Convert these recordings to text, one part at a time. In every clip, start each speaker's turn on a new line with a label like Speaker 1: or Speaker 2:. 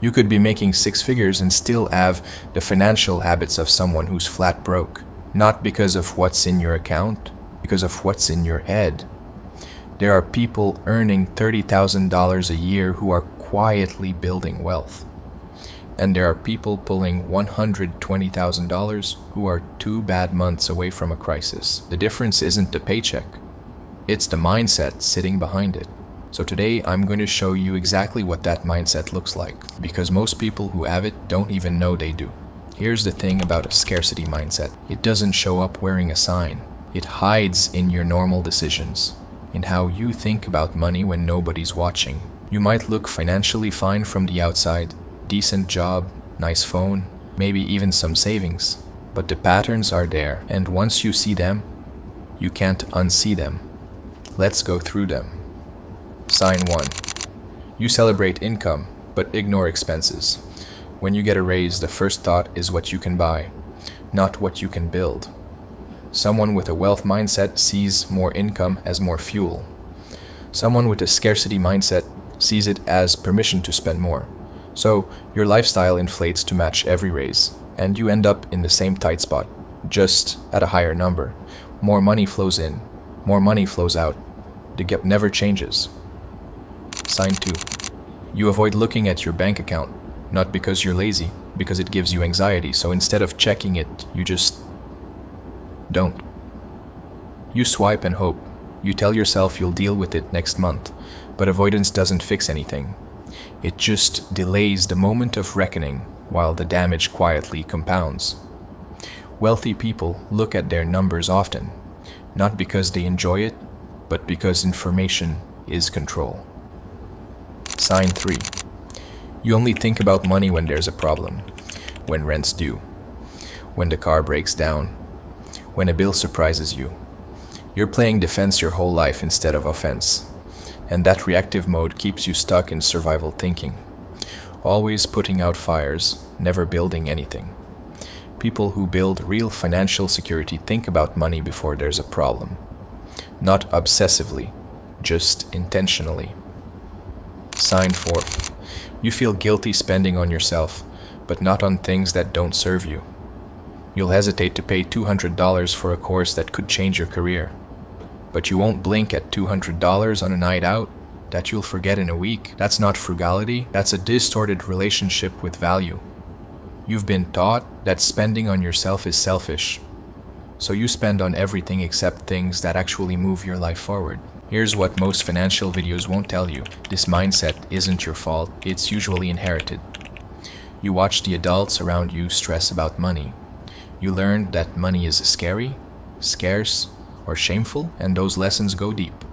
Speaker 1: You could be making six figures and still have the financial habits of someone who's flat broke. Not because of what's in your account, because of what's in your head. There are people earning $30,000 a year who are quietly building wealth. And there are people pulling $120,000 who are 2 bad months away from a crisis. The difference isn't the paycheck. It's the mindset sitting behind it. So today I'm going to show you exactly what that mindset looks like, because most people who have it don't even know they do. Here's the thing about a scarcity mindset. It doesn't show up wearing a sign. It hides in your normal decisions, in how you think about money when nobody's watching. You might look financially fine from the outside, decent job, nice phone, maybe even some savings. But the patterns are there, and once you see them, you can't unsee them. Let's go through them. Sign 1. You celebrate income, but ignore expenses. When you get a raise, the first thought is what you can buy, not what you can build. Someone with a wealth mindset sees more income as more fuel. Someone with a scarcity mindset sees it as permission to spend more. So your lifestyle inflates to match every raise, and you end up in the same tight spot, just at a higher number. More money flows in, more money flows out. The gap never changes. Sign 2. You avoid looking at your bank account, not because you're lazy, because it gives you anxiety. So instead of checking it, you just don't. You swipe and hope. You tell yourself you'll deal with it next month, but avoidance doesn't fix anything. It just delays the moment of reckoning while the damage quietly compounds. Wealthy people look at their numbers often, not because they enjoy it, but because information is control. Sign 3. You only think about money when there's a problem, when rent's due, when the car breaks down, when a bill surprises you. You're playing defense your whole life instead of offense, and that reactive mode keeps you stuck in survival thinking, always putting out fires, never building anything. People who build real financial security think about money before there's a problem, not obsessively, just intentionally. Sign 4. You feel guilty spending on yourself, but not on things that don't serve you. You'll hesitate to pay $200 for a course that could change your career, but you won't blink at $200 on a night out that you'll forget in a week. That's not frugality, that's a distorted relationship with value. You've been taught that spending on yourself is selfish, so you spend on everything except things that actually move your life forward. Here's what most financial videos won't tell you. This mindset isn't your fault, it's usually inherited. You watch the adults around you stress about money. You learn that money is scary, scarce, or shameful, and those lessons go deep.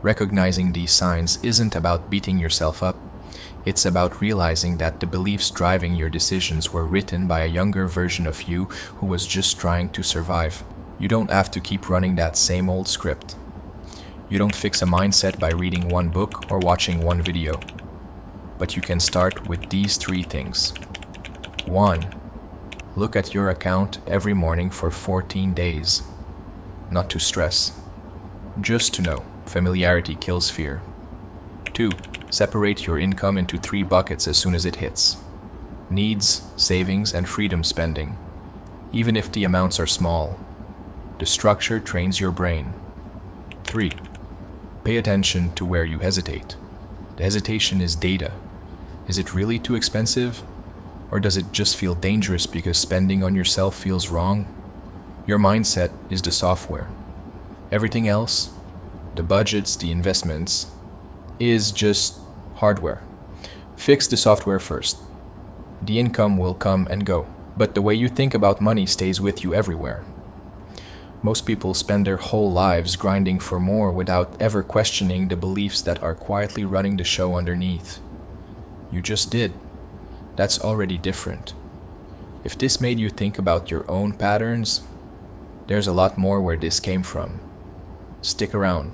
Speaker 1: Recognizing these signs isn't about beating yourself up. It's about realizing that the beliefs driving your decisions were written by a younger version of you who was just trying to survive. You don't have to keep running that same old script. You don't fix a mindset by reading one book or watching one video. But you can start with these 3 things. 1. Look at your account every morning for 14 days. Not to stress, just to know. Familiarity kills fear. 2. Separate your income into 3 buckets as soon as it hits. Needs, savings, and freedom spending. Even if the amounts are small, the structure trains your brain. 3. Pay attention to where you hesitate. The hesitation is data. Is it really too expensive? Or does it just feel dangerous because spending on yourself feels wrong? Your mindset is the software. Everything else, the budgets, the investments, is just hardware. Fix the software first. The income will come and go, but the way you think about money stays with you everywhere. Most people spend their whole lives grinding for more without ever questioning the beliefs that are quietly running the show underneath. You just did. That's already different. If this made you think about your own patterns, there's a lot more where this came from. Stick around.